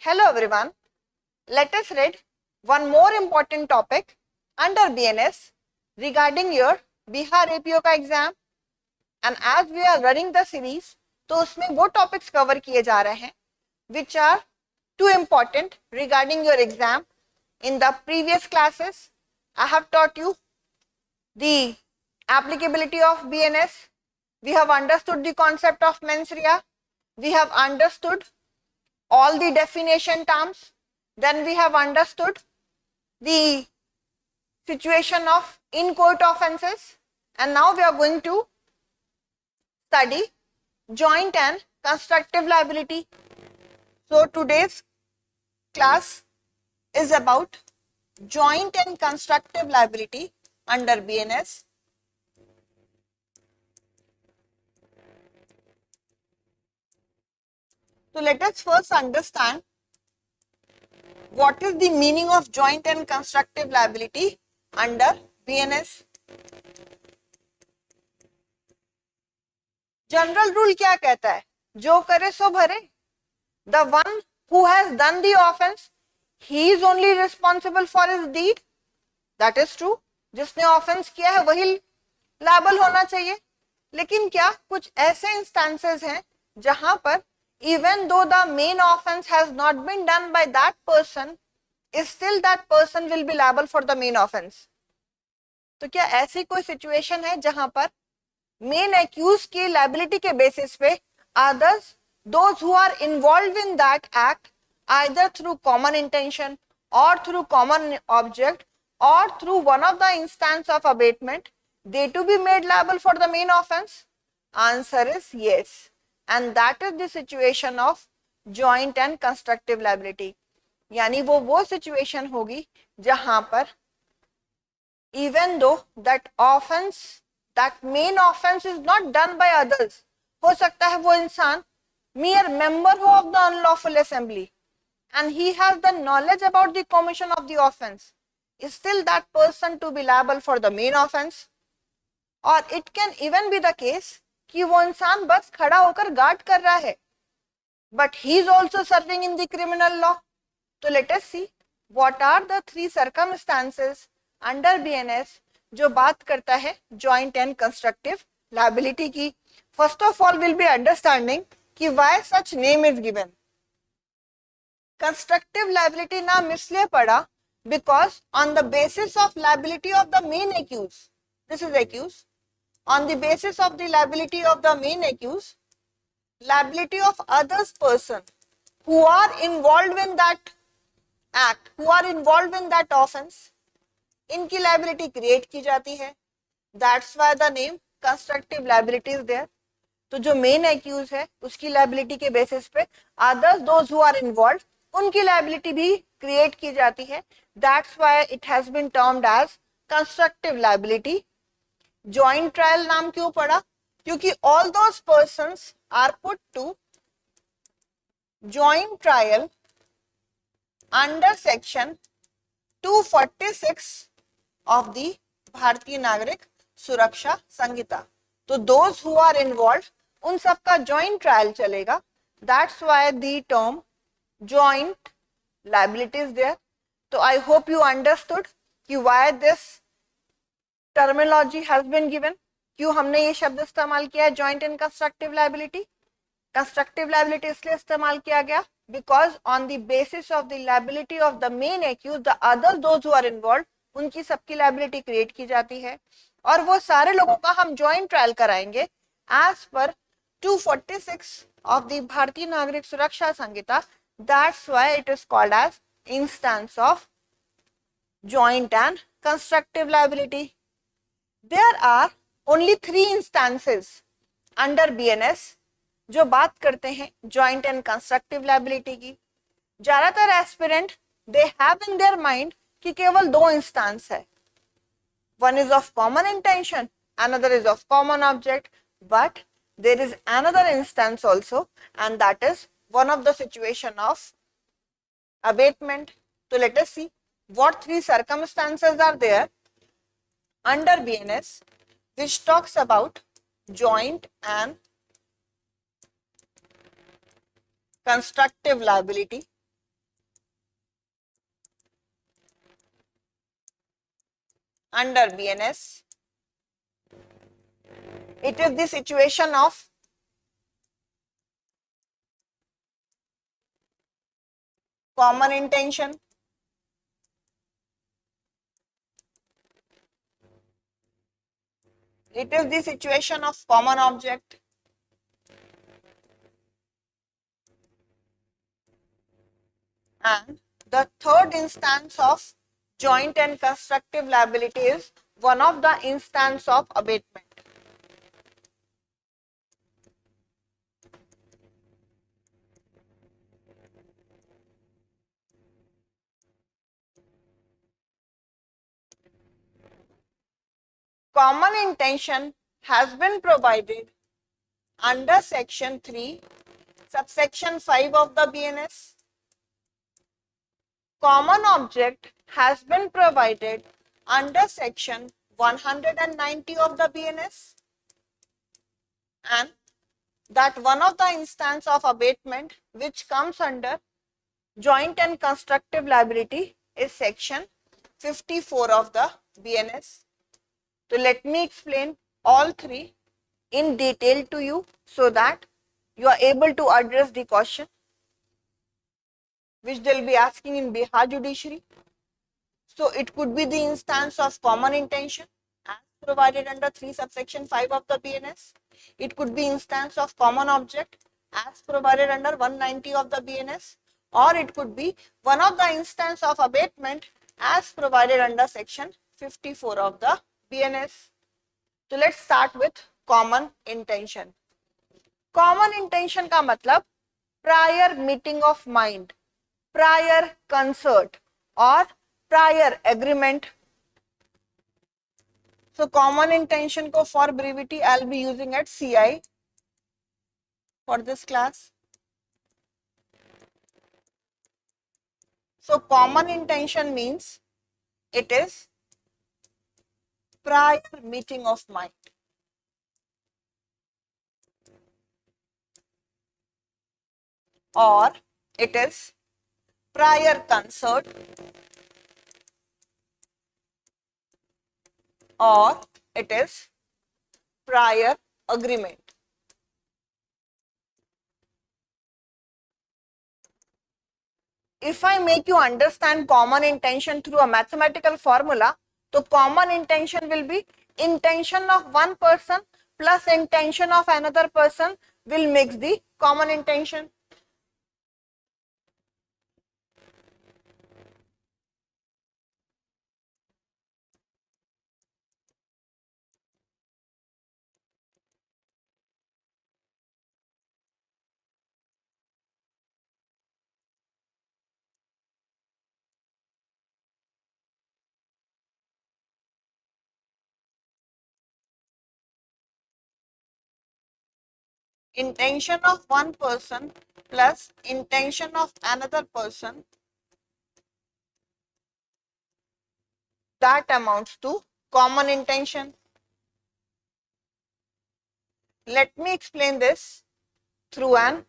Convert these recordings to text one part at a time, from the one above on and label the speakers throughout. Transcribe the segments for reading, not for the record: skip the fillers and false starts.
Speaker 1: Hello everyone. Let us read one more important topic under BNS regarding your Bihar APO का exam. And as we are running the series, तो उसमें वो topics cover किए जा रहे हैं which are too important regarding your exam. In the previous classes, I have taught you the applicability of BNS. We have understood the concept of mens rea. We have understood all the definition terms. Then we have understood the situation of in-court offences, and now we are going to study joint and constructive liability. So today's class is about joint and constructive liability under BNS. So let us first understand what is the meaning of joint and constructive liability under BNS. General rule क्या कहता है? जो करे सो भरे. The one who has done the offense, he is only responsible for his deed. That is true. जिसने offence किया है वही लायबल होना चाहिए. लेकिन क्या कुछ ऐसे इंस्टेंसेस हैं जहां पर even though the main offense has not been done by that person, still that person will be liable for the main offense. तो क्या ऐसी कोई सिचुएशन है जहां पर मेन एक्यूज की लायबिलिटी के बेसिस पे others those who are involved in that act either through common intention or through common object or through one of the instance of abatement, they to be made liable for the main offense? Answer is yes, and that is the situation of joint and constructive liability. यानी वो situation होगी जहां पर even though that offense, that main offense is not done by others, हो सकता है वो इंसान mere member हो of the unlawful assembly and he has the knowledge about the commission of the offense, is still that person to be liable for the main offense? Or it can even be the case कि वो इंसान बस खड़ा होकर guard कर रहा है but he is also serving in the criminal law. तो let us see what are the three circumstances under BNS जो बात करता है joint and constructive liability की. First of all, we'll be understanding कि why such name is given. Constructive liability नाम इसलिए पड़ा because on the basis of liability of the main accused, this is accused, on the basis of the liability of the main accused, liability of others person who are involved in that act, who are involved in that offense, इनकी liability create की जाती है. That's why the name constructive liability is there. तो जो main accused है उसकी liability के basis पे others those who are involve उनकी लायबिलिटी भी क्रिएट की जाती है. That's why it has been termed as constructive liability. Joint trial नाम क्यों पड़ा? क्योंकि all those persons are put to joint trial under section 246 of the Bharatiya Nagarik Suraksha संहिता. तो दोज हु आर इन्वॉल्व उन सबका जॉइंट ट्रायल चलेगा. That's why the term joint liability is there. तो I hope you understood कि why this terminology has been given, क्यों हमने ये शब्द इस्तेमाल किया है joint and constructive liability. Constructive liability इसलिए इस्तेमाल किया गया because on the basis of the liability of the main accuse the other those who are involve उनकी सबकी लायबिलिटी क्रिएट की जाती है और वो सारे लोगों का हम जॉइंट ट्रायल कराएंगे as per 246 of the Bharatiya Nagarik Suraksha Sanhita. That's why it is called as instance of joint and constructive liability. There are only 3 instances under BNS जो बात करते हैं जॉइंट एंड कंस्ट्रक्टिव लायबिलिटी की. ज्यादातर aspirant they have in their mind कि केवल 2 instance है. One is of common intention, another is of common object, but there is another instance also, and that is one of the situation of abatement. So let us see what 3 circumstances are there under BNS which talks about joint and constructive liability. under BNS. It is the situation of common intention. It is the situation of common object. And the third instance of joint and constructive liability is one of the instance of abatement. Common intention has been provided under section 3, subsection 5 of the BNS. Common object has been provided under section 190 of the BNS, and that one of the instance of abatement which comes under joint and constructive liability is section 54 of the BNS. So let me explain all three in detail to you so that you are able to address the question which they'll be asking in Bihar judiciary. So it could be the instance of common intention as provided under 3 subsection 5 of the BNS. It could be instance of common object as provided under 190 of the BNS, or it could be one of the instance of abatement as provided under section 54 of the BNS. So let's start with common intention. Common intention का मतलब prior meeting of mind, prior concert or prior agreement. So common intention को for brevity I'll be using at CI for this class. So common intention means it is prior meeting of mind. Or it is prior concert, or it is prior agreement. If I make you understand common intention through a mathematical formula, so common intention will be intention of one person plus intention of another person will make the common intention. Intention of one person plus intention of another person, that amounts to common intention. Let me explain this through an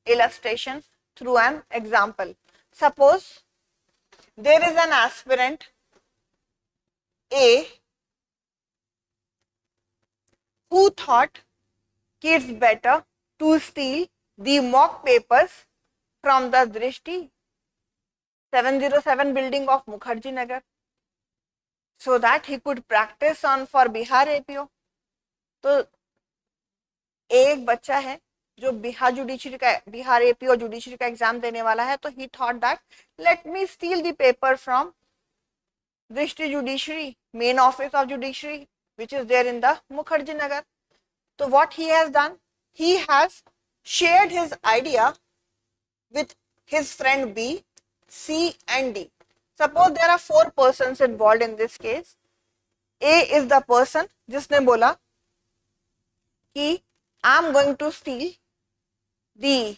Speaker 1: illustration, through an example. Suppose there is an aspirant A who thought it's better to steal the mock papers from the Drishti 707 building of Mukherjee Nagar so that he could practice on for Bihar APO. तो एक बच्चा है जो Bihar APO judiciary का exam देने वाला है, तो he thought that let me steal the paper from Drishti judiciary, main office of judiciary which is there in the Mukherjee Nagar. So what he has done, he has shared his idea with his friend B, C and D. Suppose there are 4 persons involved in this case. A is the person जिसने बोला कि I am going to steal the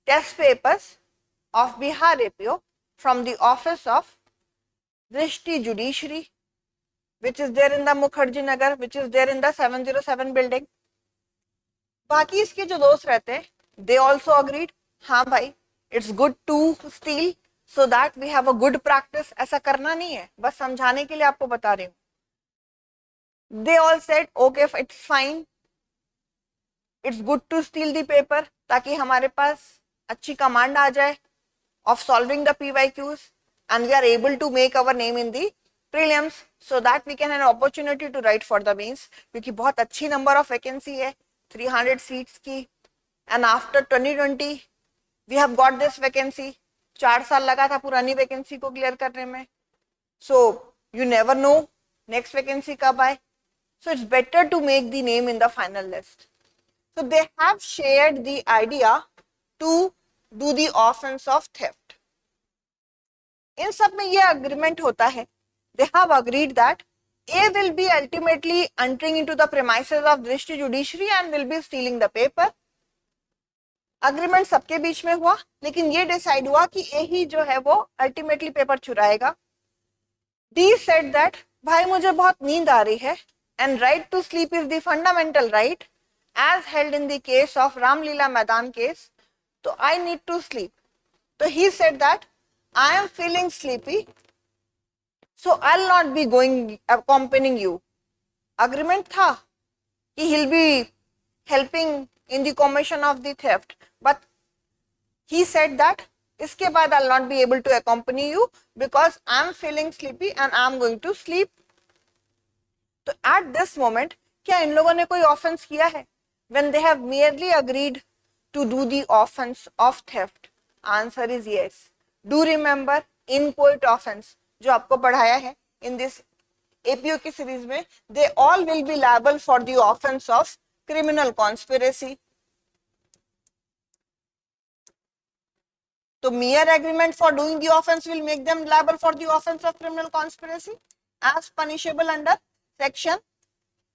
Speaker 1: test papers of Bihar APO from the office of Drishti Judiciary, which is there in the Mukherjee Nagar, which is there in the 707 building. बाकी इसके जो दोस्त रहते हैं, they also agreed, हाँ भाई, it's good to steal so that we have a good practice. ऐसा करना नहीं है, बस समझाने के लिए आपको बता रही हूँ. They all said, okay, it's fine, it's good to steal the paper, ताकि हमारे पास अच्छी command आ जाए of solving the PYQs and we are able to make our name in the prelims so that we can have an opportunity to write for the mains, क्योंकि बहुत अच्छी number of vacancy है 300 seats की, and after 2020 we have got this vacancy. 4 साल लगा था पुरानी vacancy को क्लियर करने में, so you never know next vacancy कब आए, so it's better to make the name in the final list. So they have shared the idea to do the offense of theft. इन सब में ये agreement होता है, they have agreed that A will be ultimately entering into the premises of Drishti Judiciary and will be stealing the paper. Agreement सबके बीच में हुआ, लेकिन ये डिसाइड हुआ कि ए ही जो है वो अल्टीमेटली पेपर चुराएगा. डी सेड दैट भाई मुझे बहुत नींद आ रही है, and right to sleep is the fundamental right as held in the case of Ramlila Maidan case, तो आई नीड टू स्लीप. तो he said that I am feeling sleepy, so I will not be going accompanying you. Agreement था कि he will be helping in the commission of the theft, but he said that इसके बाद I'll not be able to accompany you because I'm feeling sleepy and I'm going to sleep. तो at this moment क्या इन लोगों ने कोई offense किया है? When they have merely agreed to do the offense of theft, answer is yes. Do remember in court offense जो आपको पढ़ाया है in this APO की सीरीज में, they all will be liable for the offense of criminal conspiracy. So mere agreement for doing the offense will make them liable for the offense of criminal conspiracy as punishable under section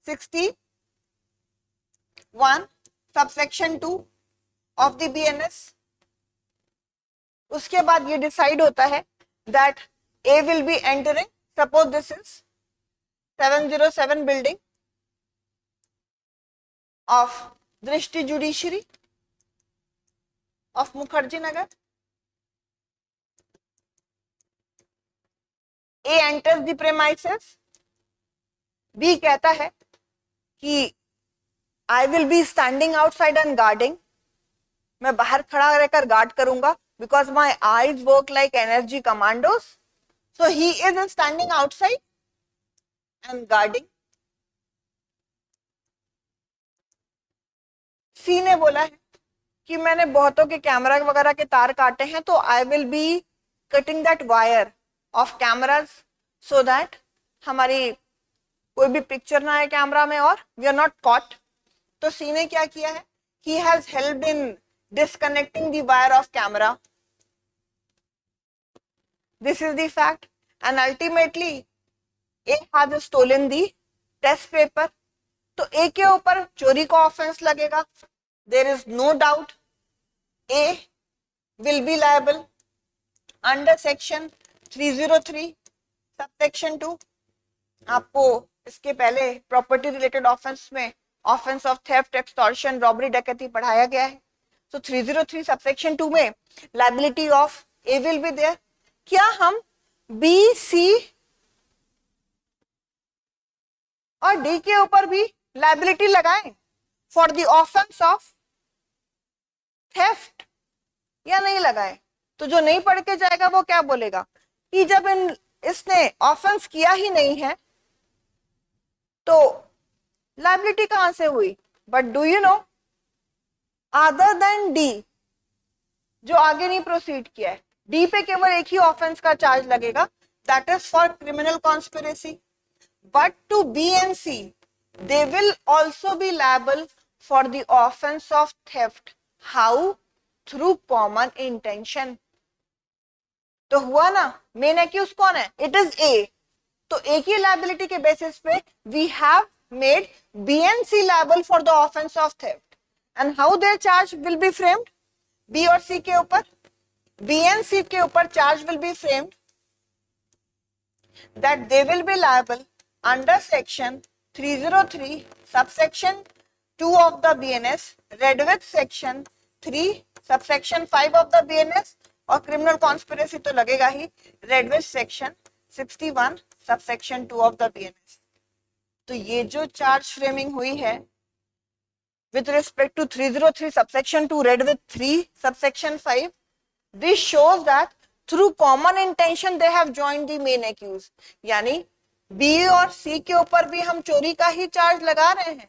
Speaker 1: 61 subsection 2 of the BNS. उसके बाद ये decide होता है that A will be entering, suppose this is 707 building of Drishti Judiciary of Mukherjee Nagar. A enters the premises. B कहता है कि I will be standing outside and guarding. मैं बाहर खड़ा रहकर गार्ड करूंगा because my eyes work like energy commandos. So he is standing outside and guarding. C ने बोला है कि मैंने बहुतों के कैमरा वगैरह के तार काटे हैं, तो I will be cutting that wire of cameras so that हमारी कोई भी पिक्चर ना आए कैमरा में और we are not caught. तो C ने क्या किया है? He has helped in disconnecting the wire of camera. This is the fact, and ultimately A has stolen the test paper. तो A के ऊपर चोरी का ऑफेंस लगेगा. There is no doubt A will be liable under section 303 subsection 2. आपको इसके पहले property related offence में offence of theft, extortion, robbery, डकैती पढ़ाया गया है. So 303 subsection 2 में liability of A will be there. क्या हम B, C और D के ऊपर भी liability लगाएं for the offense of theft या नहीं लगाएं? तो जो नहीं पढ़ के जाएगा वो क्या बोलेगा कि जब इसने ऑफेंस किया ही नहीं है तो लाइबिलिटी कहां से हुई? But do you know, other than D जो आगे नहीं प्रोसीड किया है, डी पे केवल एक ही ऑफेंस का चार्ज लगेगा, that is for criminal conspiracy. But to B and C they will also be liable for the offence of theft. How? Through common intention. तो हुआ ना, मेन एक्यूज कौन है? It is A. तो एक ही लायबिलिटी के बेसिस पे we have made B and C liable for the offence of theft. And how their charge will be framed? B और सी के ऊपर, बी एंड सी के ऊपर charge will be framed that they will be liable under section 303 subsection 2 of the BNS, read with section 3 subsection 5 of the BNS, और criminal conspiracy तो लगेगा ही, read with section 61 subsection 2 of the BNS. तो ये जो charge framing हुई है with respect to 303 subsection 2 read with 3 subsection 5, this shows that through common intention they have joined the main accused. यानी B और C के ऊपर भी हम चोरी का ही चार्ज लगा रहे हैं,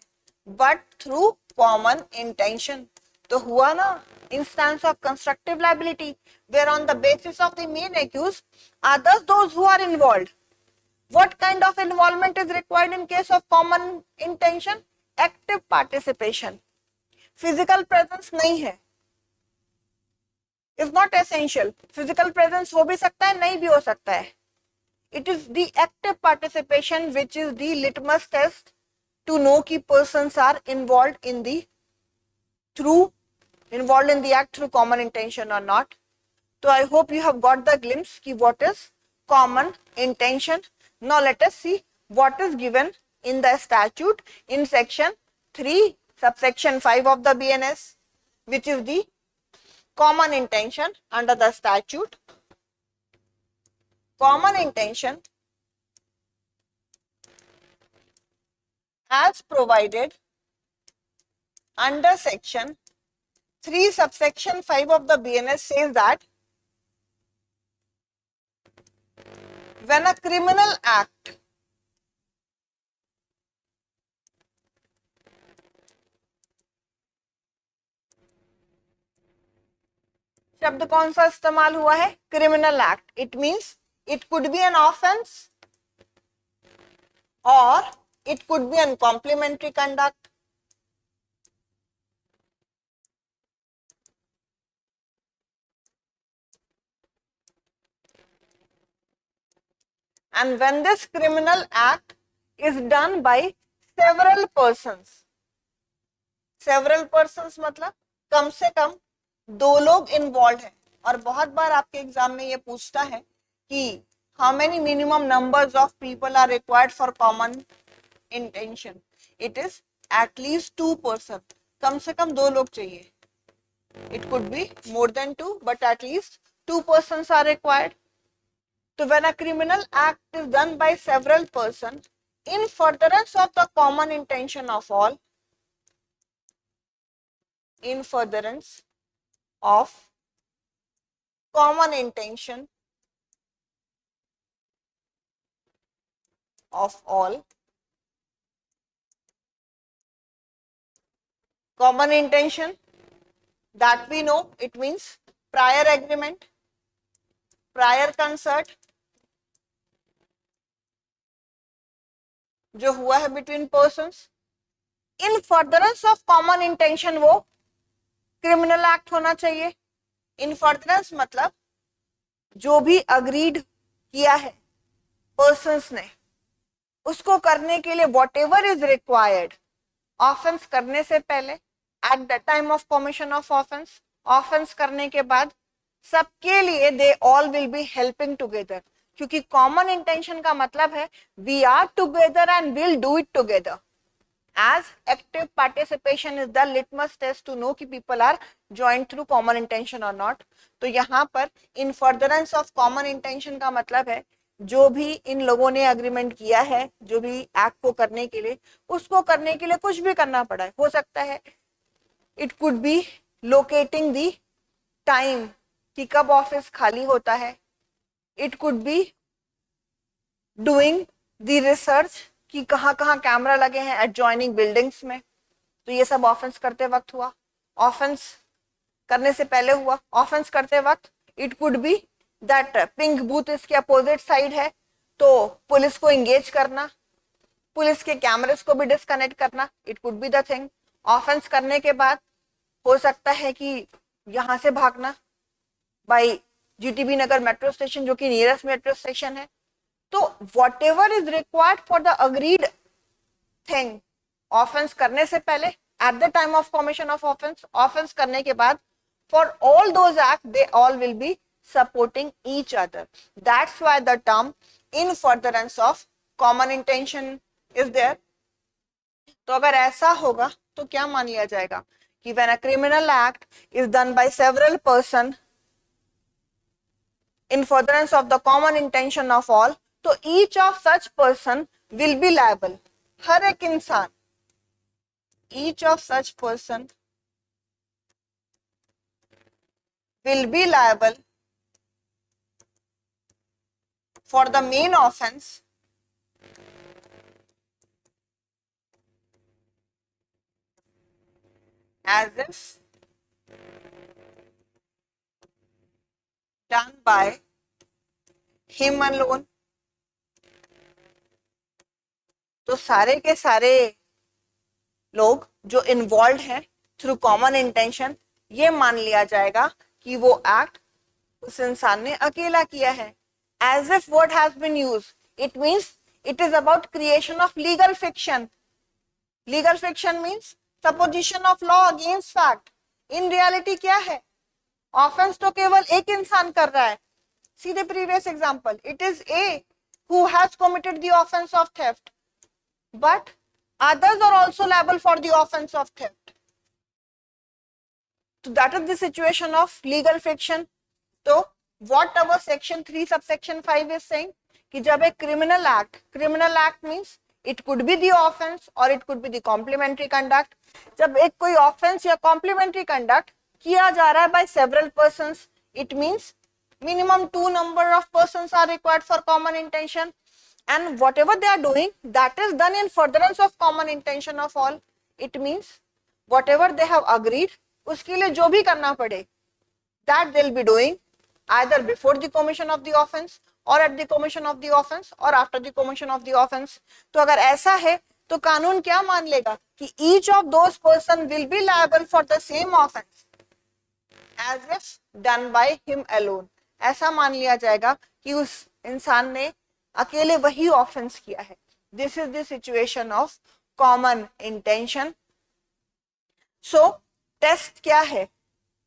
Speaker 1: but through common intention. तो हुआ ना instance of constructive liability, where on the basis of the main accused, others those who are involved. What kind of involvement is required in case of common intention? Active participation. Physical presence नहीं है, is not essential. Physical presence हो भी सकता है, नहीं भी हो सकता है. It is the active participation which is the litmus test to know कि persons are involved in the act through common intention or not. So I hope you have got the glimpse कि what is common intention. Now let us see what is given in the statute in section 3 subsection 5 of the BNS, which is the common intention under the statute. Common intention as provided under section 3 subsection 5 of the BNS says that when a criminal act शब्द कौन सा इस्तेमाल हुआ है? Criminal act. It means it could be an offence और it could be an complementary conduct. And when this criminal act is done by several persons, several persons मतलब कम से कम 2 लोग इन्वॉल्व हैं. और बहुत बार आपके एग्जाम में ये पूछता है कि how many minimum numbers of people are required for common intention. It is at least 2 person. कम से कम 2 लोग चाहिए. It could be more than 2 but at least 2 persons are required. So when a criminal act is done by several persons in furtherance of the common intention of all, in furtherance of common intention of all, common intention that we know, it means prior agreement, prior concert जो हुआ है between persons. In furtherance of common intention वो criminal act होना चाहिए. इन furtherance मतलब जो भी agreed किया है पर्सन्स ने, उसको करने के लिए whatever is required offence करने से पहले, at the time of commission of offence, offence करने के बाद, सबके लिए they all will be helping together. क्योंकि कॉमन इंटेंशन का मतलब है we are together and will do it together. As active participation is the litmus test to know कि people are joint through common intention और not. तो यहाँ पर in furtherance of common intention का मतलब है जो भी इन लोगों ने अग्रीमेंट किया है, जो भी एक्ट को करने के लिए, उसको करने के लिए कुछ भी करना पड़ा है. हो सकता है it could B locating the time कि कब ऑफिस खाली होता है. It could be doing the research कि कहाँ कहाँ कैमरा लगे हैं एडजॉइनिंग बिल्डिंग्स में. तो ये सब ऑफेंस करते वक्त हुआ, ऑफेंस करने से पहले हुआ, ऑफेंस करते वक्त. It could B that pink booth इसके अपोजिट साइड है तो पुलिस को इंगेज करना, पुलिस के कैमरेस को भी डिस्कनेक्ट करना. It could be the thing. Offence करने के बाद हो सकता है कि यहाँ से भागना बाय जीटीबी नगर मेट्रो स्टेशन जो कि नियरेस्ट मेट्रो स्टेशन है. तो what ever is required for the agreed thing, offence करने से पहले, at the time of commission of offence, offence करने के बाद, for all those act they all will B supporting each other. That's why the term in furtherance of common intention is there. तो अगर ऐसा होगा तो क्या मान लिया जाएगा कि when a criminal act is done by several person in furtherance of the common intention of all, तो each of such person will be liable. हर एक इंसान, each of such person will be liable for the main offense as if done by him alone. तो सारे के सारे लोग जो involve हैं थ्रू कॉमन इंटेंशन, ये मान लिया जाएगा कि वो एक्ट उस इंसान ने अकेला किया है. As if word has been used, it means it is about creation of legal fiction. Legal fiction means supposition of law against fact. In reality क्या है, ऑफेंस तो केवल एक इंसान कर रहा है. See the previous example, it is A who has committed the offense of theft, but others are also liable for the offense of theft. So that is the situation of legal fiction. So what our section 3 subsection 5 is saying, कि जब एक criminal act means it could be the offense or it could be the complementary conduct. जब एक कोई offense या complementary conduct किया जा रहा है by several persons, it means minimum 2 number of persons are required for common intention, and whatever they are doing, that is done in furtherance of common intention of all. It means whatever they have agreed, उसके लिए जो भी करना पड़े, that they'll be doing either before the commission of the offense or at the commission of the offense or after the commission of the offense. तो अगर ऐसा है तो कानून क्या मान लेगा कि each of those person will be liable for the same offense as if done by him alone. ऐसा मान लिया जाएगा कि उस इंसान ने अकेले वही ऑफेंस किया है. This is the situation of common intention. So test क्या है,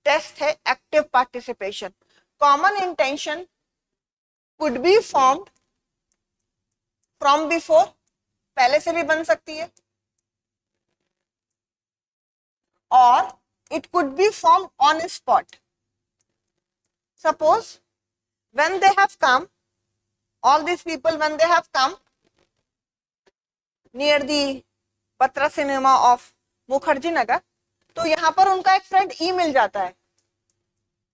Speaker 1: टेस्ट है active participation. Common intention could be formed from before, पहले से भी बन सकती है, और it could be formed on spot. Suppose when they have come, all these people when they have come near the Patra cinema of Mukherjee Nagar, तो यहाँ पर उनका एक फ्रेंड ई मिल जाता है.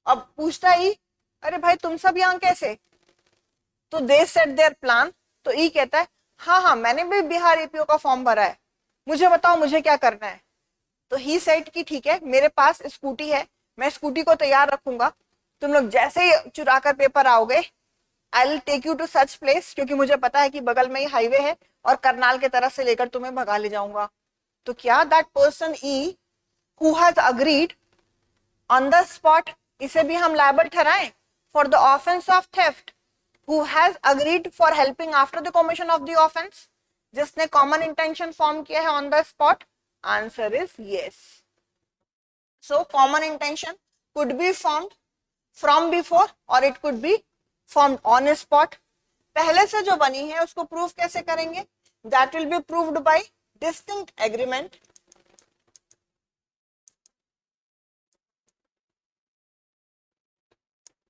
Speaker 1: अब पूछता ई, अरे भाई तुम सब यहाँ कैसे? तो दे सेट देयर प्लान. तो ई कहता है हाँ मैंने भी बिहार एपीओ का फॉर्म भरा है, मुझे बताओ मुझे क्या करना है. तो ही सेट की ठीक है, मेरे पास स्कूटी है, मैं स्कूटी को तैयार रखूंगा, तुम लोग जैसे ही चुरा कर पेपर आओगे, I will take you to such place, क्योंकि मुझे पता है कि बगल में ही हाईवे है और करनाल के तरफ से लेकर तुम्हें भगा ले जाऊंगा. तो क्या दैट पर्सन ई who has agreed on the spot, इसे भी हम लायबल ठहराएं for the offence of theft, who has agreed for helping after the commission of the offence, जिसने कॉमन इंटेंशन फॉर्म किया है on the spot? Answer is yes. So common intention could be formed from before or it could be formed on a spot. पहले से जो बनी है उसको prove कैसे करेंगे? That will be proved by distinct agreement.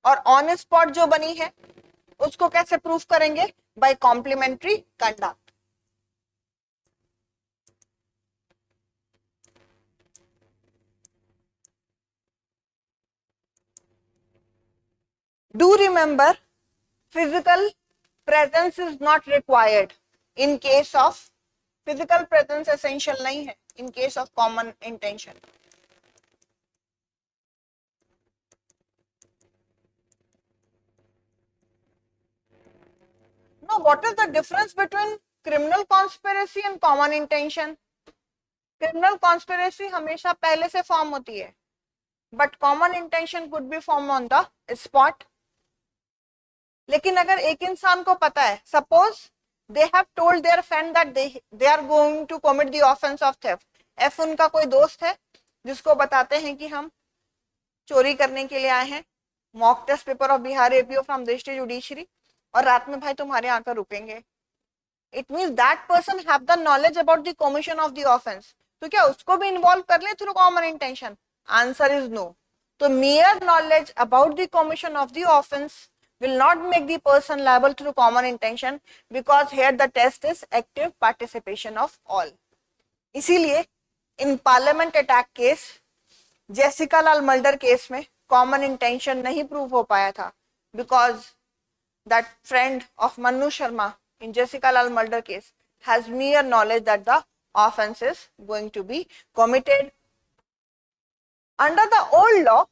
Speaker 1: और on spot जो बनी है उसको कैसे प्रूव करेंगे? By complementary conduct. Do remember, physical presence is not required in case of, physical presence essential नहीं है in case of common intention. Now what is the difference between criminal conspiracy and common intention? Criminal conspiracy हमेशा पहले से form होती है, but common intention could be formed on the spot. लेकिन अगर एक इंसान को पता है, suppose they have told their friend that they are going to commit the offence of theft. If उनका कोई दोस्त है जिसको बताते हैं कि हम चोरी करने के लिए आए हैं, mock test paper of Bihar APO from the state judiciary, और रात में भाई तुम्हारे यहाँ आकर रुकेंगे. It means that person have the knowledge about the commission of the offence. तो क्या उसको भी इन्वॉल्व कर ले through common intention? Answer is no. तो mere knowledge about the commission of the offense will not make the person liable through common intention because here the test is active participation of all. इसीलिए in parliament attack case, Jessica Lal murder case में common intention नहीं prove हो पाया था because that friend of Mannu Sharma in Jessica Lal murder case has mere knowledge that the offense is going to be committed. Under the old law,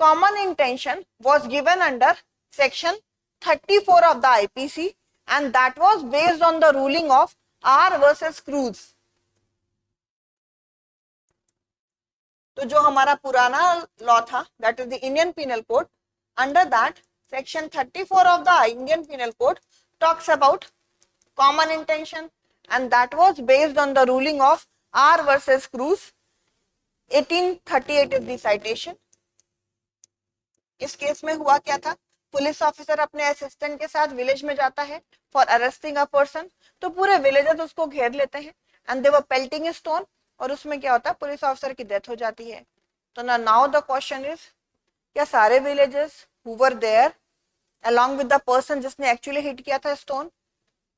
Speaker 1: common intention was given under section 34 of the IPC and that was based on the ruling of R versus Cruz. तो जो हमारा पुराना law था, that is the Indian Penal Code, under that section 34 of the Indian Penal Code talks about common intention and that was based on the ruling of R versus Cruz. 1838 is the citation. इस case में हुआ क्या था, police officer अपने assistant के साथ village में जाता है फॉर अरेस्टिंग अ पर्सन, तो पूरे विलेजर्स उसको घेर लेते हैं and they were pelting stone, और उसमें क्या होता है, पुलिस ऑफिसर की डेथ हो जाती है. तो नाउ द क्वेश्चन इज, क्या सारे villagers who were there along with the person जिसने एक्चुअली हिट किया था स्टोन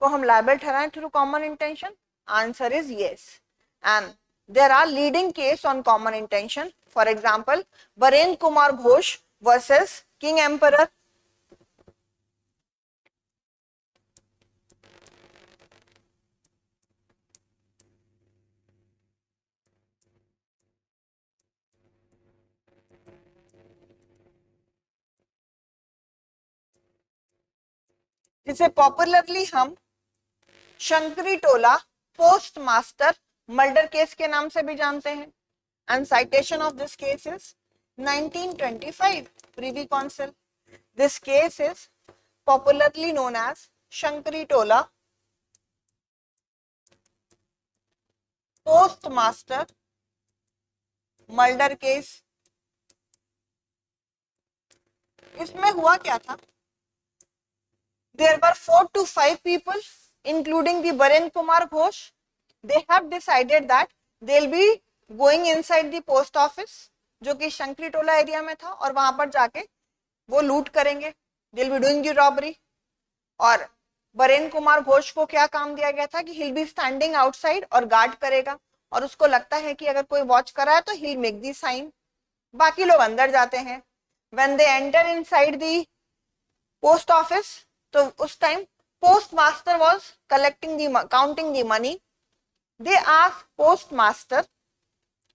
Speaker 1: को हम लायबल ठहराएं through common intention? Answer is yes. And there are leading case on common intention. For example Barendra Kumar Ghosh versus King Emperor. जिसे popularly हम Shankari Tola post master murder case के नाम से भी जानते हैं. And citation of this case is 1925 privy council. This case is popularly known as Shankari Tola post master murder case. इसमें हुआ क्या था, there were 4 to 5 people including the Barendra Kumar Ghosh. They have decided that they'll be going inside the post office जो कि शंकरी टोला area में था, और वहां पर जाके वो लूट करेंगे. they'll be doing the robbery. और बरेंद्र कुमार घोष को क्या काम दिया गया था कि he'll be standing outside और गार्ड करेगा, और उसको लगता है कि अगर कोई वॉच कर रहा है तो he'll make the sign. बाकी लोग अंदर जाते हैं. when they enter inside the post office, तो उस time post master was counting the money. They asked post master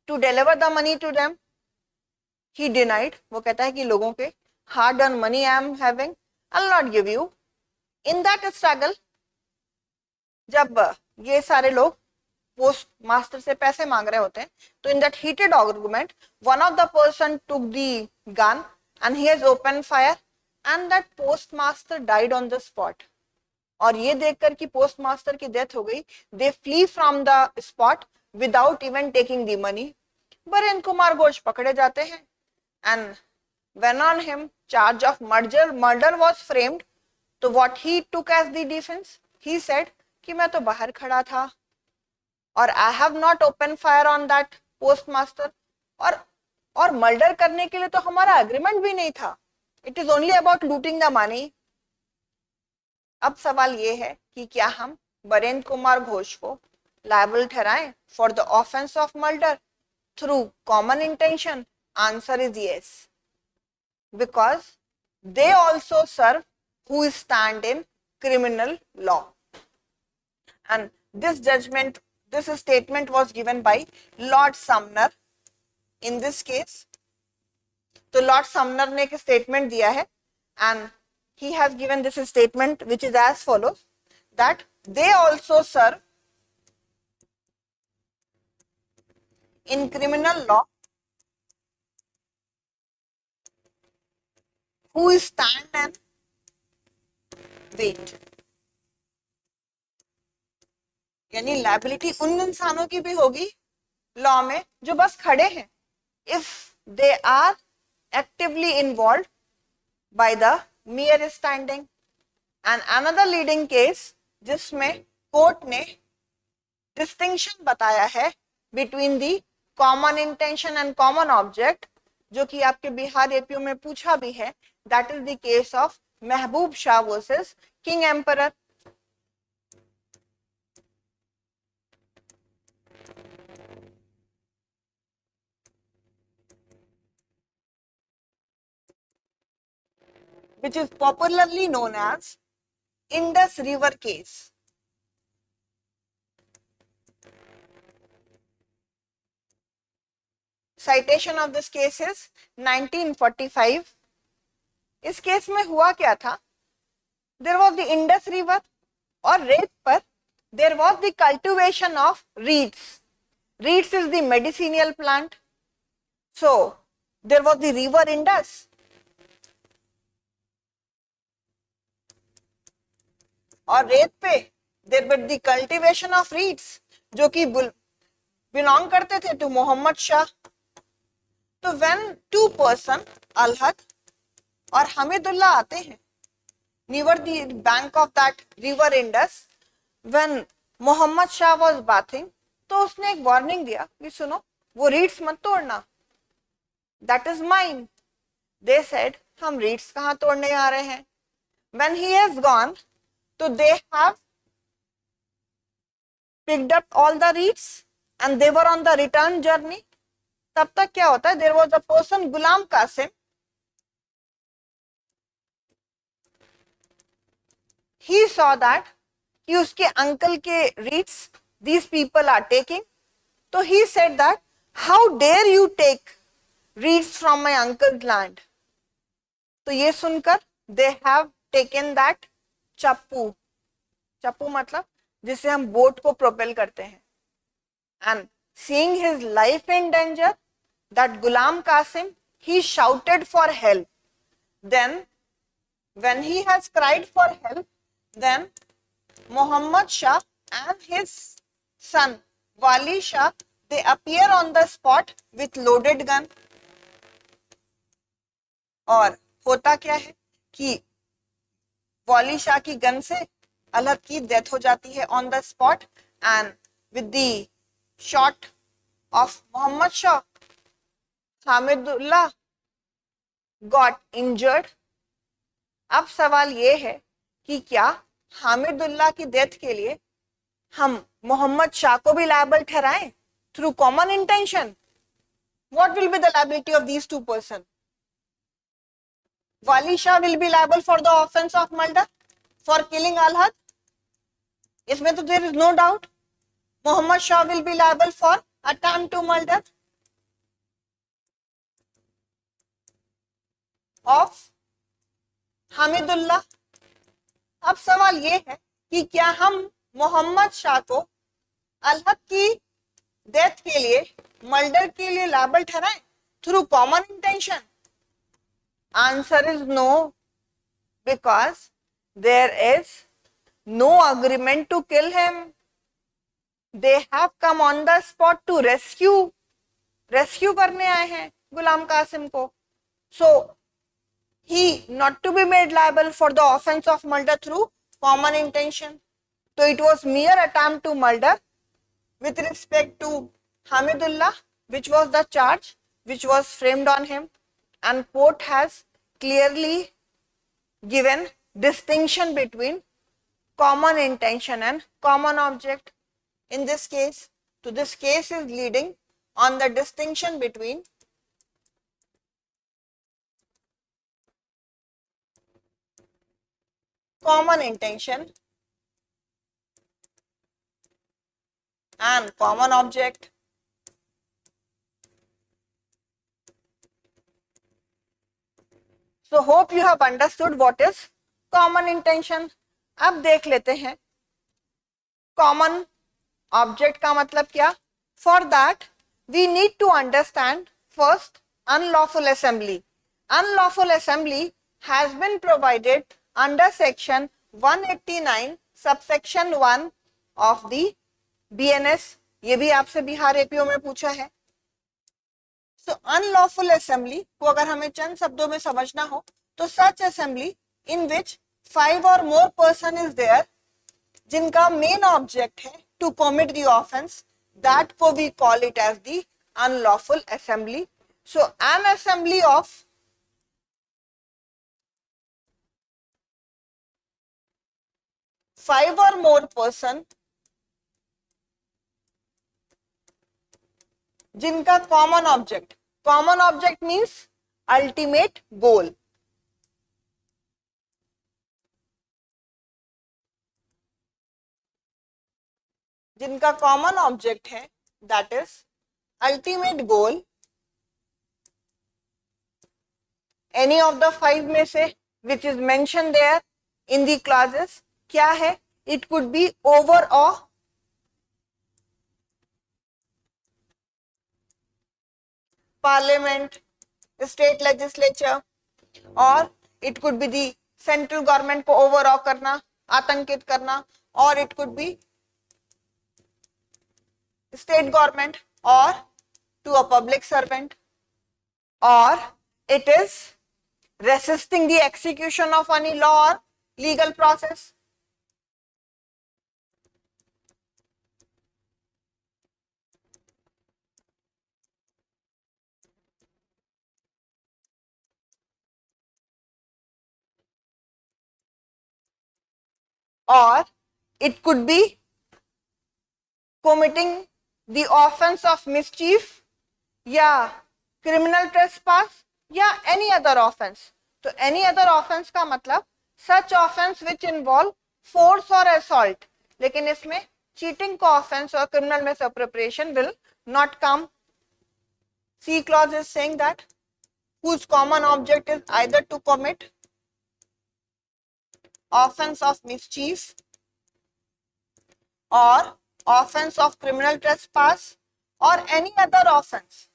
Speaker 1: to deliver the money to them. He denied. वो कहता है कि लोगों के hard earn money I am having, I will not give you. In that struggle, जब ये सारे लोग पोस्ट मास्टर से पैसे मांग रहे होते हैं, तो in that heated argument one of the person took the gun and he has open fire and that postmaster died on the spot. और ये देखकर कि पोस्टमास्टर की डेथ हो गई, they flee from the spot without even taking the money. Barendra Kumar Ghosh पकड़े जाते हैं and when on him charge of murder was framed. तो what he took as the defense, he said कि मैं तो बाहर खड़ा था और I have not opened fire on that postmaster. और मर्डर करने के लिए तो हमारा एग्रीमेंट भी नहीं था. It is only about looting the money. अब सवाल ये है कि क्या हम बरेंद्र कुमार घोष को लायबल ठहराएं for the offence of murder through common intention? Answer is yes, because they also serve who stand in criminal law. And this statement was given by Lord Sumner in this case. तो Lord Sumner ने एक statement दिया है and he has given this statement which is as follows, that they also serve in criminal law who stand and wait. यानी liability उन इंसानों की भी होगी लॉ में जो बस खड़े हैं, if they are actively involved by the mere standing. And another leading case जिसमें कोर्ट ने डिस्टिंक्शन बताया है between the common intention and common object, जो कि आपके बिहार एपीओ में पूछा भी है, that is the case of Mehboob Shah versus King Emperor. Which is popularly known as Indus River case. Citation of this case is 1945. इस case में हुआ क्या था? There was the Indus River और रेत पर there was the cultivation of reeds. Reeds is the medicinal plant. So there was the river Indus. और रेत पे there were the cultivation of reeds जो कि बिलोंग करते थे टू मोहम्मद शाह. तो when two person अलहद और हमीदुल्लाह आते हैं near the bank of that river Indus, when Mohammad Shah was bathing, तो उसने एक वार्निंग दिया कि सुनो वो रीड्स मत तोड़ना, that is mine. They said हम रीड्स कहाँ तोड़ने आ रहे हैं. When he has gone, तो they have picked up all the reeds and they were on the return journey. तब तक क्या होता है, there was a person Ghulam Qasim, he saw that कि उसके अंकल के reeds these people are taking. तो he said that how dare you take reeds from my uncle's land. तो ये सुनकर they have taken that चप्पू. चप्पू मतलब जिससे हम बोट को प्रोपेल करते हैं. And seeing his life in danger, that Ghulam Qasim, he shouted for help. Then when he has cried for help, then Muhammad Shah and his son Wali Shah, they appear on the spot with loaded gun. और होता क्या है कि वाली शाह की gun से अलहद की death हो जाती है on the spot. And with the shot of Mohammad Shah, Hamidullah got injured. अब सवाल ये है कि क्या हामिदुल्लाह की डेथ के लिए हम मोहम्मद शाह को भी लायबल ठहराएं through common intention? What will be the liability of these two person? Wali Shah will be liable for the offense of murder for killing Alhad. इसमें तो there is no doubt. Muhammad Shah will be liable for attempt to murder of Hamidullah. अब सवाल ये है कि क्या हम मोहम्मद शाह को अलहद की डेथ के लिए, मर्डर के लिए लायबल ठहराएं through common intention? Answer is no, because there is no agreement to kill him. They have come on the spot to rescue करने आए हैं गुलाम कासिम को. So he not to be made liable for the offense of murder through common intention. So it was mere attempt to murder with respect to Hamidullah, which was the charge which was framed on him. And court has clearly given distinction between common intention and common object in this case. So this case is leading on the distinction between common intention and common object. So hope you have understood what is common intention. अब देख लेते हैं common object का मतलब क्या. For that we need to understand first unlawful assembly. Unlawful assembly has been provided under section 189 subsection 1 of the BNS. ये भी आपसे बिहार एपीओ में पूछा है. So unlawful assembly को अगर हमें चंद शब्दों में समझना हो तो such assembly in which 5 or more person is there जिनका main object है to commit the offense, that को we call it as the unlawful assembly. So an assembly of 5 or more person जिनका common object means ultimate goal, जिनका common object है that is ultimate goal, any of the 5 में से which is mention there in the clauses, क्या है? It could be overawe Parliament, state legislature, और it could be the central government को overawe करना, आतंकित करना, और it could be state government or to a public servant, or it is resisting the execution of any law or legal process. Or it could be committing the offense of mischief या criminal trespass या any other offense. तो any other offense का मतलब such offense which involve force or assault, लेकिन इसमें cheating का offense और criminal misappropriation will not come. C clause is saying that whose common object is either to commit offense of mischief or offense of criminal trespass or any other offense.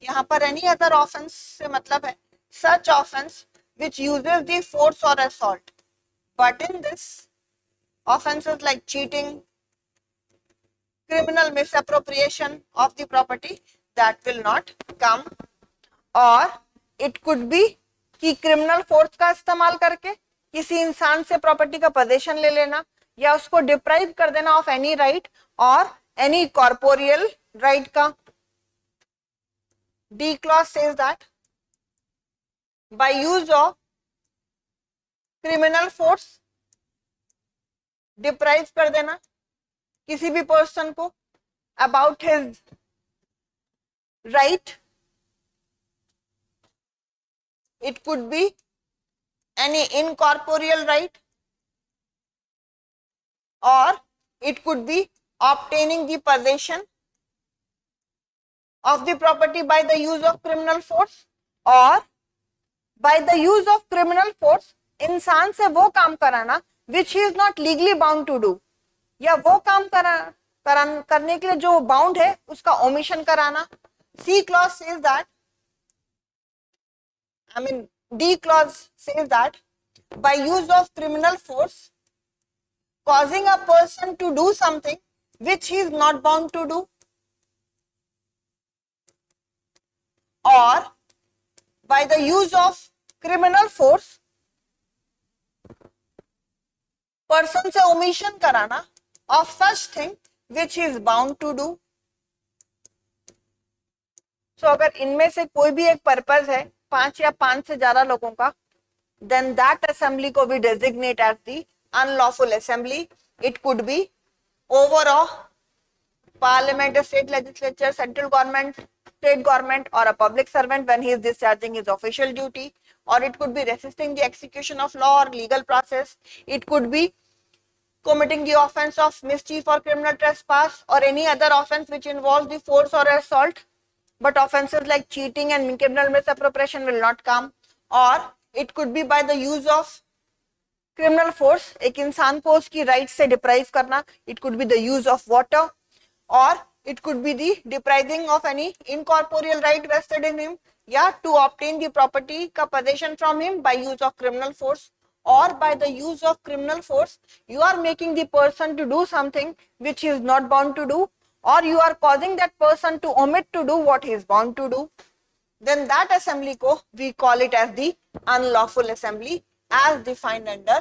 Speaker 1: यहाँ पर any other offense से मतलब है such offense which uses the force or assault, but in this offenses like cheating, criminal misappropriation of the property, that will not come. और it could be कि criminal force का इस्तेमाल करके किसी इंसान से प्रॉपर्टी का पोजेशन ले लेना या उसको डिप्राइव कर देना ऑफ एनी राइट और एनी कॉर्पोरियल राइट का. D clause says that bye use of criminal force deprive कर देना किसी भी पर्सन को about his right. It could be any incorporeal right or it could be obtaining the possession of the property by the use of criminal force, or by the use of criminal force इंसान से वो काम कराना which he is not legally bound to do, या वो काम करने के लिए जो बाउंड है उसका ओमिशन कराना. C clause says that, I mean D clause says that by use of criminal force causing a person to do something which he is not bound to do, or by the use of criminal force person से omission कराना of such thing which he is bound to do. So अगर इनमें से कोई भी एक purpose है 5 या 5 से ज्यादा लोगों का, then that assembly को भी designate as the unlawful assembly. It could be overall parliament, state legislature, central government, state government, or a public servant when he is discharging his official duty, or it could be resisting the execution of law or legal process. It could be committing the offense of mischief or criminal trespass or any other offense which involves the force or assault, but offenses like cheating and criminal misappropriation will not come. Or it could be by the use of criminal force, एक इंसान को उसकी right से deprive करना. It could be the use of water, और it could be the depriving of any incorporeal right vested in him, या to obtain the property का possession from him by use of criminal force. Or by the use of criminal force you are making the person to do something which he is not bound to do, or you are causing that person to omit to do what he is bound to do. Then that assembly ko we call it as the unlawful assembly as defined under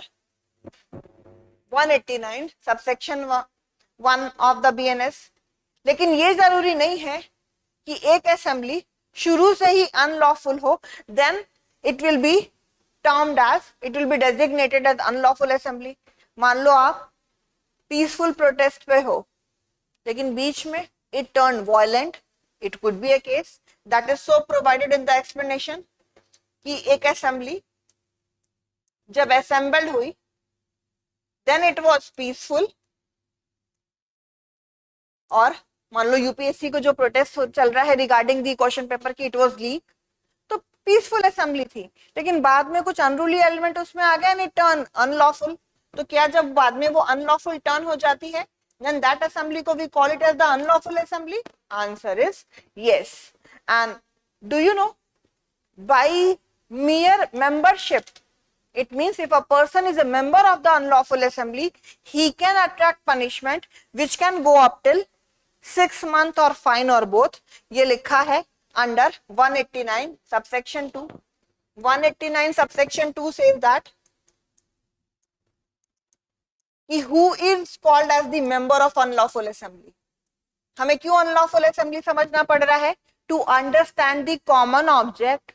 Speaker 1: 189 subsection 1 of the BNS. लेकिन ये जरूरी नहीं है कि एक assembly शुरू से ही unlawful हो, then it will be termed as, it will be designated as unlawful assembly. मान लो आप पीसफुल प्रोटेस्ट पे हो, लेकिन बीच में it turn violent, it could be a case that is so provided in the explanation कि एक असेंबली जब असेंबल्ड हुई, देन इट वाज पीसफुल, और मान लो यूपीएससी को जो प्रोटेस्ट चल रहा है रिगार्डिंग दी क्वेश्चन पेपर की, इट वाज लीक, तो पीसफुल असेंबली थी, लेकिन बाद में कुछ अनरूली एलिमेंट उसमें आ गया एंड इट टर्न अनलॉफुल। तो क्या जब बाद में वो अनलॉफुल टर्न हो जाती है, then that assembly को we call it as the unlawful assembly? Answer is yes. And do you know, by mere membership, it means if a person is a member of the unlawful assembly, he can attract punishment which can go up till 6 month or fine or both. ये लिखा है under 189 subsection 2. 189 subsection 2 says that who is called as the member of unlawful assembly. हमें क्यों unlawful assembly समझना पड़ रहा है? To understand the common object,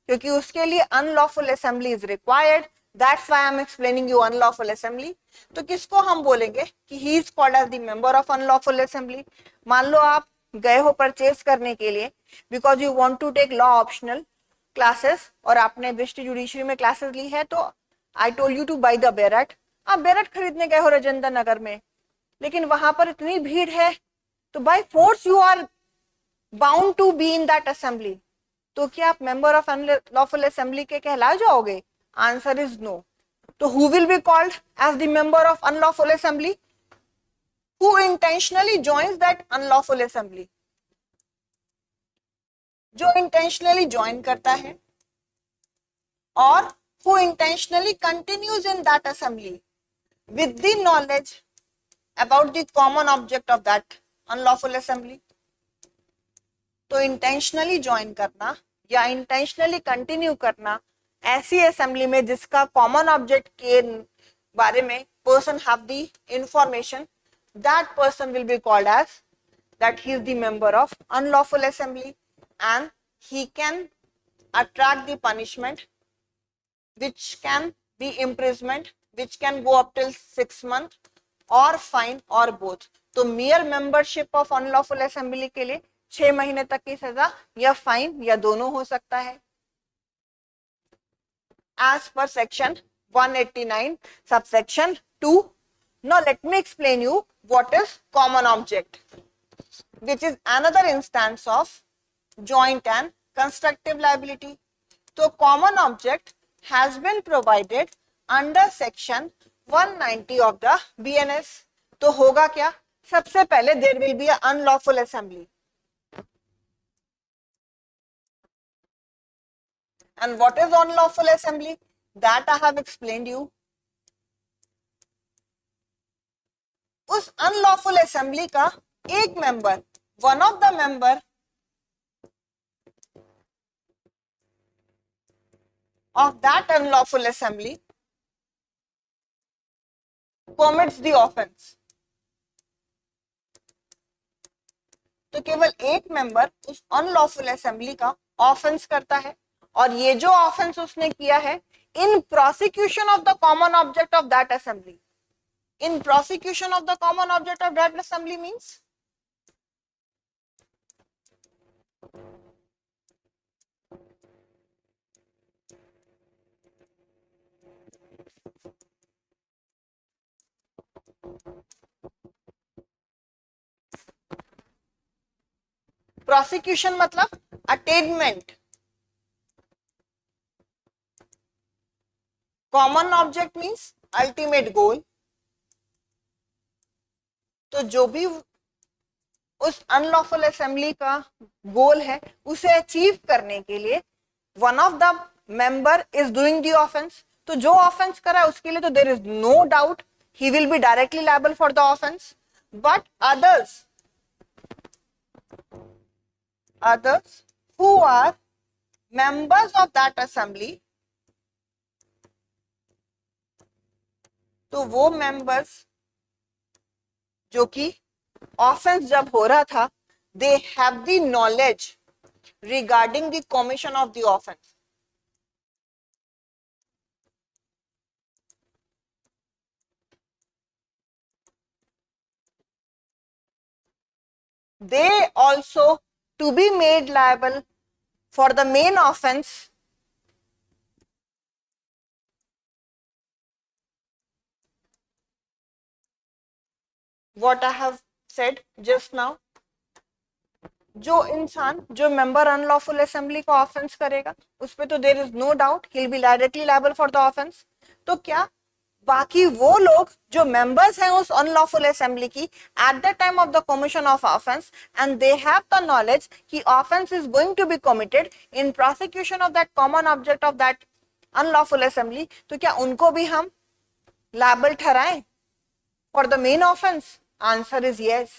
Speaker 1: क्योंकि उसके लिए unlawful assembly is required, that's why I am explaining you unlawful assembly. तो किसको हम बोलेंगे कि he is called as the member of unlawful assembly? मान लो आप गए हो परचेज करने के लिए because you want to take law optional classes, और आपने दृष्टि जुडिशरी में क्लासेस ली है, तो I told you to buy the बेरट। आप बेरट खरीदने गए हो राजेंद्र नगर में, लेकिन वहां पर इतनी भीड़ है, तो by force you are bound to be in that assembly, तो क्या आप मेंबर ऑफ अनलॉफुल असेंबली के कहला जाओगे? Answer is no. तो who will be called as the member of unlawful assembly? Who intentionally joins that unlawful assembly, जो intentionally join करता है, और who intentionally continues in that assembly with the knowledge about the common object of that unlawful assembly. तो intentionally join करना या intentionally continue करना ऐसी assembly में जिसका कॉमन ऑब्जेक्ट के बारे में person have the information, that person will be called as that he is the member of unlawful assembly, and he can attract the punishment which can be imprisonment, which can go up till 6 months or fine or both. तो mere membership of unlawful assembly के लिए 6 महीने तक की सजा या fine या दोनों हो सकता है, as per section 189 subsection 2. Now let me explain you what is common object, which is another instance of joint and constructive liability. So common object has been provided under section 190 of the BNS. तो होगा क्या? सबसे पहले there will be an unlawful assembly. And what is unlawful assembly? That I have explained you. उस unlawful assembly का एक member, one of the member of that unlawful assembly commits the offense. तो केवल एक मेंबर उस unlawful assembly का offence करता है, और ये जो ऑफेंस उसने किया है in prosecution of the common object of that assembly. In prosecution of the common object of that assembly means prosecution मतलब attainment, common object means ultimate goal. तो जो भी उस अनलॉफुल असेंबली का गोल है उसे अचीव करने के लिए one of the member is doing the offence. तो जो ऑफेंस करा उसके लिए तो there is no doubt he will be directly liable for the offense, but others who are members of that assembly, तो वो members जो कि offense जब हो रहा था, they have the knowledge regarding the commission of the offense. they also to be made liable for the main offense what I have said just now. जो इंसान जो मेंबर अनलॉफुल असेंबली को ऑफेंस करेगा उस पे तो there is no doubt he will be directly liable for the offence. तो क्या बाकी वो लोग जो मेंबर्स हैं उस अनलॉफुल असेंबली की at the time of the commission of offence and they have the knowledge कि offence is going to be committed in prosecution of that common object of that unlawful assembly, तो क्या उनको भी हम liable ठहराएं for the main offence? Answer is yes.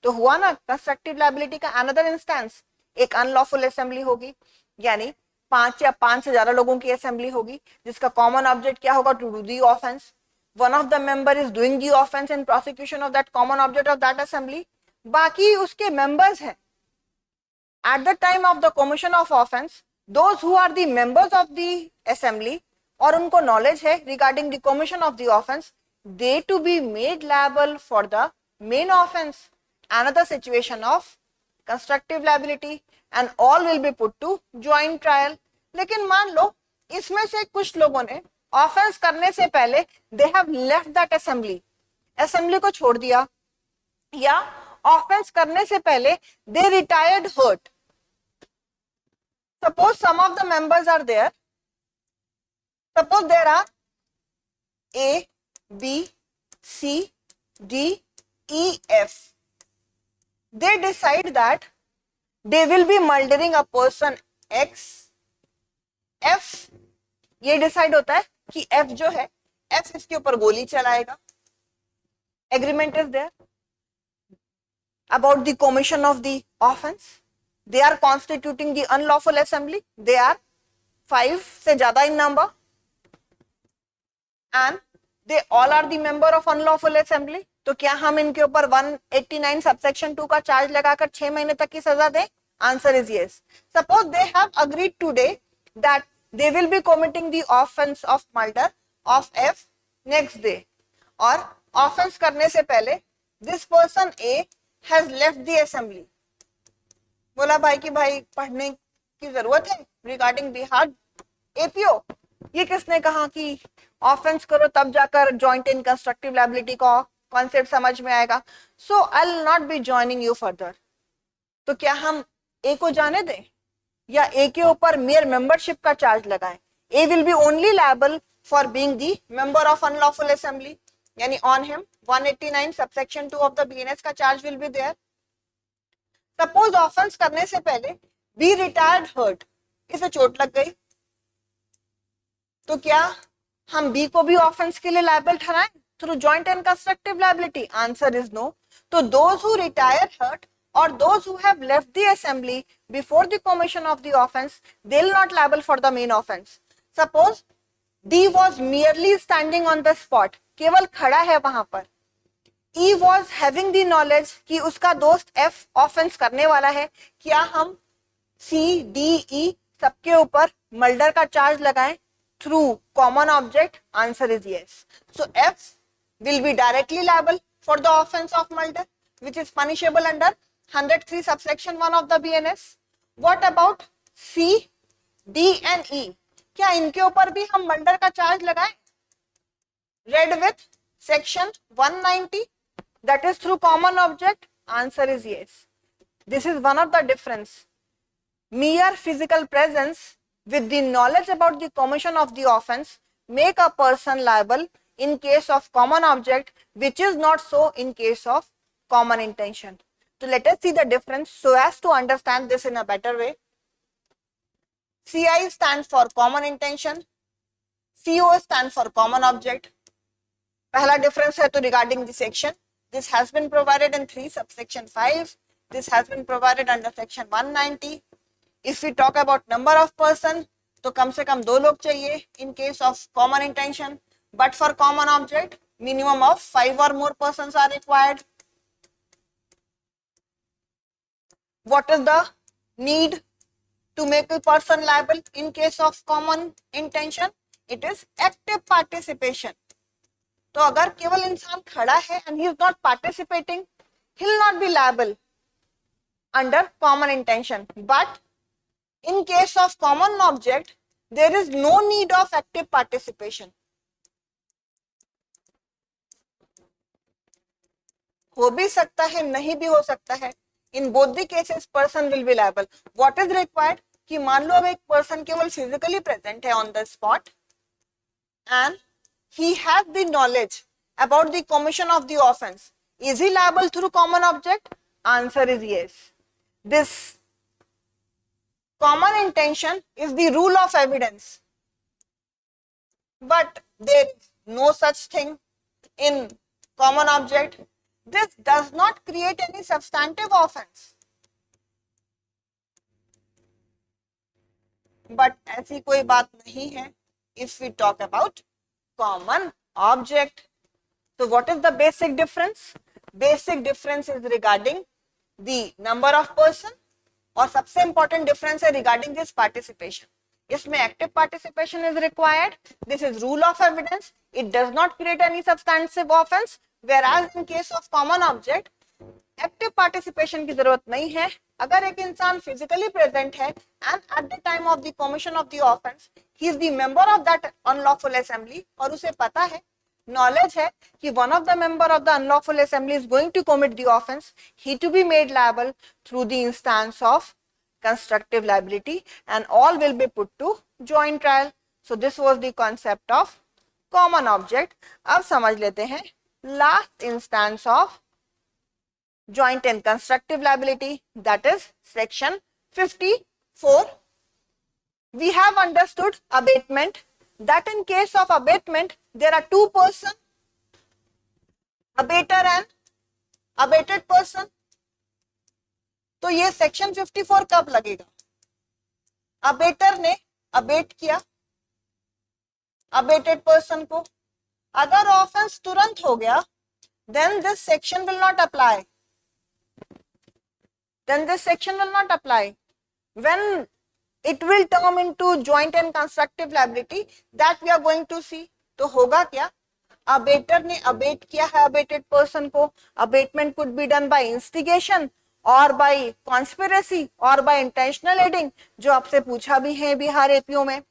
Speaker 1: तो हुआ ना कंस्ट्रक्टिव लायबिलिटी का अनदर इंस्टेंस. एक अनलॉफुल असेंबली होगी यानी 5 या 5 से ज्यादा लोगों की असेंबली होगी जिसका कॉमन ऑब्जेक्ट क्या होगा? To do the offence. One of the member is doing the offence in prosecution of that common object of that assembly. बाकी उसके मेंबर्स हैं at the time of the commission of offense, those who are the members of the assembly और उनको knowledge है regarding the commission of the offense, they to be made liable for the main offense. Another situation of constructive liability and all will be put to joint trial. लेकिन मान लो इसमें से कुछ लोगों ने ऑफेंस करने से पहले they have left that assembly, assembly को छोड़ दिया, या ऑफेंस करने से पहले they retired hurt. Suppose some of the members are there. Suppose there are A, B, C, D, E, F. They decide that they will be murdering a person X. F ये decide होता है कि F जो है F इसके ऊपर गोली चलाएगा. Agreement is there about the commission of the offense. They are constituting the unlawful assembly. They are 5 से ज्यादा in number and they all are the member of unlawful assembly. तो क्या हम इनके ऊपर 189 subsection 2 का चार्ज लगाकर 6 महीने तक की सजा दें? Answer is yes. Suppose they have agreed today that they will be committing the offense of murder of F next day, और offense करने से पहले this person A has left the assembly. बोला भाई कि भाई पढ़ने की जरूरत है रिगार्डिंग बिहार एपीओ. ये किसने कहा कि ऑफेंस करो तब जाकर जॉइंट इन कंस्ट्रक्टिव लायबिलिटी का कॉन्सेप्ट समझ में आएगा. So I will not be joining you further. तो क्या हम ए को जाने दें या ए के ऊपर मेयर मेंबरशिप का चार्ज लगाएं? A will be only liable for being the member of unlawful assembly, यानी on him 189 subsection 2 of the BNS का charge will be there. Suppose offence करने से पहले बी रिटायर्ड हर्ट, इसे चोट लग गई, तो क्या हम बी को भी ऑफेंस के लिए लायबल ठहराएं through joint and constructive liability? Answer is no. तो दोज हु रिटायर हर्ट और those who have left the assembly before the commission of the offence, they will not liable for the main offence. Suppose D was merely standing on the spot, केवल खड़ा है वहां पर. E was having the knowledge कि उसका दोस्त F offence करने वाला है. क्या हम C, D, E सबके ऊपर मर्डर का चार्ज लगाएं through common object? Answer is yes. So F will be directly liable for the offense of murder which is punishable under 103 subsection 1 of the BNS. What about C, D and E? क्या इनके ऊपर भी हम murder का charge लगाएं? Read with section 190, that is through common object? Answer is yes. This is one of the difference. Mere physical presence with the knowledge about the commission of the offense make a person liable in case of common object, which is not so in case of common intention. So let us see the difference so as to understand this in a better way. CI stands for common intention, CO stands for common object. पहला difference है तो regarding the section. This has been provided in 3 subsection 5. This has been provided under section 190. If we talk about number of person, तो कम से कम 2 लोग चाहिए in case of common intention. But for common object, minimum of 5 or more persons are required. What is the need to make a person liable in case of common intention? It is active participation. तो अगर केवल इंसान खड़ा है and he is not participating, he will not be liable. under common intention. But in case of common object, there is no need of active participation. हो भी सकता है, नहीं भी हो सकता है. In both the cases, person will be liable. What is required? कि मान लो अब एक person केवल physically present है on the spot and he has the knowledge about the commission of the offense. Is he liable through common object? Answer is yes. This common intention is the rule of evidence. But there is no such thing in common object. This does not create any substantive offense. But ऐसी कोई बात नहीं है if we talk about common object. So what is the basic difference? Basic difference is regarding the number of person और सबसे important difference है regarding this participation. इसमें active participation is required. This is rule of evidence. It does not create any substantive offense. Whereas in case of common object, active participation की जरूरत नहीं है. अगर एक इंसान physically present है and at the time of the commission of the offense, he is the member of that unlawful assembly और उसे पता है, knowledge है कि one of the member of the unlawful assembly is going to commit the offense, he to be made liable through the instance of constructive liability and all will be put to joint trial. So this was the concept of common object. अब समझ लेते हैं last instance of joint and constructive liability, that is section 54. We have understood abatement, that in case of abatement there are two persons, abater and abated person. तो ये section 54 कब लगेगा? Abettor ने abet किया अबेटेड पर्सन को, अगर offence तुरंत हो गया then this section will not apply. Then this section will not apply. When it will turn into joint and constructive liability, that we are going to see. तो होगा क्या? Abettor ने abet किया है अबेटेड पर्सन को. Abetment could be done by instigation और by conspiracy और by intentional aiding, जो आपसे पूछा भी है बिहार एपीओ में.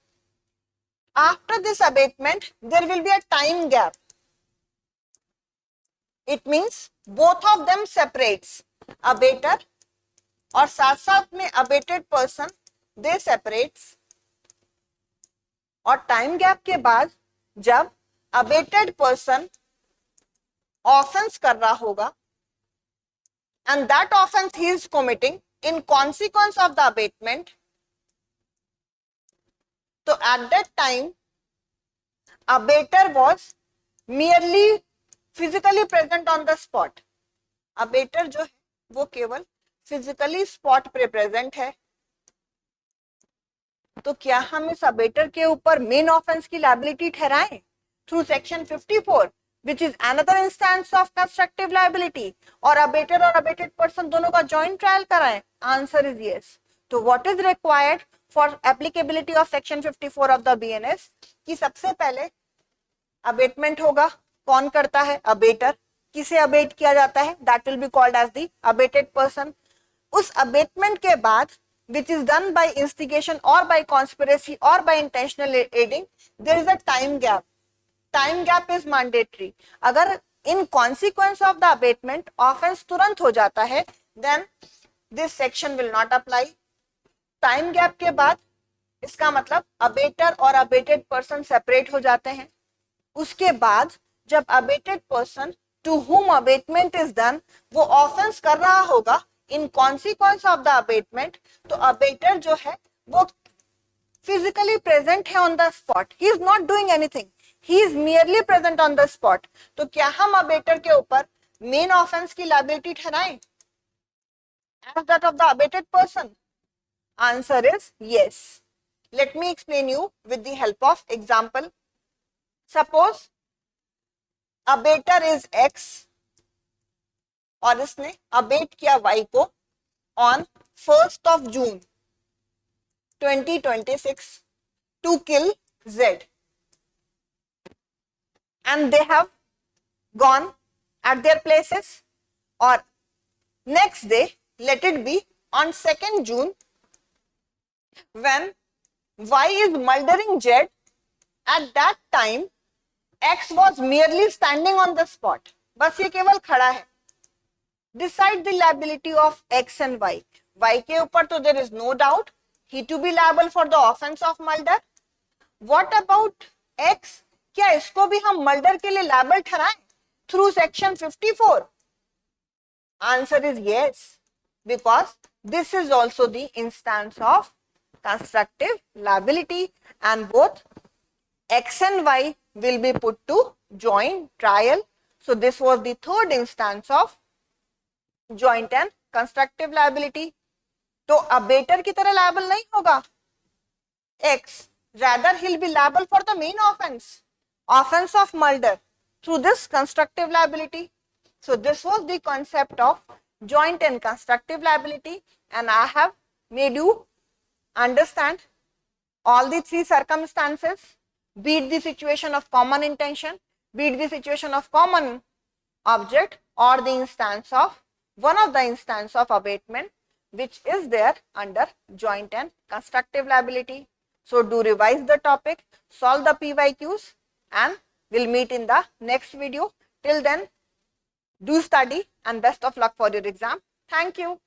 Speaker 1: After this abatement, there will be a time gap. It means both of them separates. Abater और साथ साथ में abated person, they separates. और टाइम गैप के बाद जब abated person offense कर रहा होगा and that offense he is committing in consequence of the abatement, so at that time abater was merely physically present on the spot. abater जो है वो केवल physically spot पे present है. तो क्या हम इस abater के ऊपर main offense की liability ठहराएं through section 54, which is another instance of constructive liability, और abater और abated person दोनों का joint trial कराएं? Answer is yes. तो what is required for applicability of section 54 of the BNS? कि सबसे पहले abatement होगा. कौन करता है? abater. किसे abate किया जाता है? That will be called as the abated person. उस abatement के बाद which is done by instigation or by conspiracy or by intentional aiding, there is a time gap. Time gap is mandatory. अगर in consequence of the abatement offense तुरंत हो जाता है, then this section will not apply. Time gap के बाद इसका मतलब abater और abated person separate हो जाते हैं. उसके बाद जब abated person to whom abatement is done वो offense कर रहा होगा in consequence of the abatement, तो abater जो है वो physically present है on the spot. He is not doing anything. He is merely present on the spot. तो क्या हम abater के ऊपर main offense की liability ठहराएं as that of the abated person? Answer is yes. Let me explain you with the help of example. Suppose abater is X और इसने abate किया Y को on 1st of June 2026 to kill Z, and they have gone at their places, or next day, let it be on 2nd June when Y is murdering Z. At that time X was merely standing on the spot. बस ये केवल खड़ा है. Decide the liability of X and Y. Y के ऊपर तो there is no doubt he to be liable for the offense of murder. What about X? क्या इसको भी हम मर्डर के लिए liable ठहराएं through section 54? Answer is yes, because this is also the instance of constructive liability, and both X and Y will be put to joint trial. So this was the third instance of joint and constructive liability. तो abater की तरह liable नहीं होगा X, rather he'll be liable for the main offense of murder through this constructive liability. So this was the concept of joint and constructive liability, and I have made you understand all the three circumstances, be it the situation of common intention, be it the situation of common object, or the instance of one of the instance of abatement which is there under joint and constructive liability. So do revise the topic, solve the PYQs, and we'll meet in the next video. Till then, do study and best of luck for your exam. Thank you.